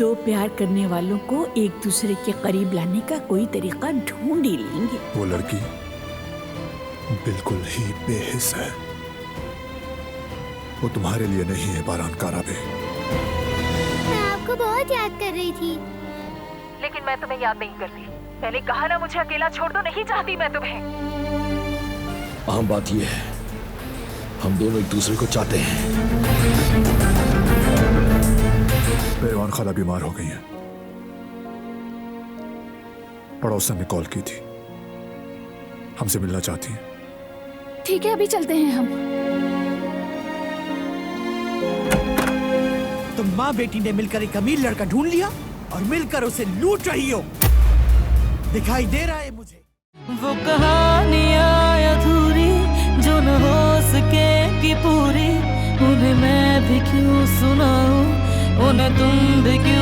दो प्यार करने वालों को एक दूसरे के करीब लाने का कोई तरीका ढूंढ ही लेंगे। वो लड़की बिल्कुल ही बेहिस है। वो तुम्हारे लिए नहीं है बारान काराबे। मैं आपको बहुत याद कर रही थी। लेकिन मैं तुम्हें याद नहीं करती। मैंने कहा ना मुझे अकेला छोड़ दो, नहीं चाहती मैं तुम्हें। अहम बात यह है, हम दोनों एक दूसरे को चाहते हैं। बेरवान खाला बीमार हो गई हैं। पड़ोसन ने कॉल की थी, हमसे मिलना चाहती हैं। ठीक है, अभी चलते हैं हम। तुम माँ बेटी ने मिलकर एक अमीर लड़का ढूंढ लिया और मिलकर उसे लूट रही हो। दिखाई दे रहा है मुझे वो कहानियाँ अधूरी जो न हो सके कि पूरी, उन्हें मैं भी क्यों सुनाऊं, उन्हें तुम भी क्यों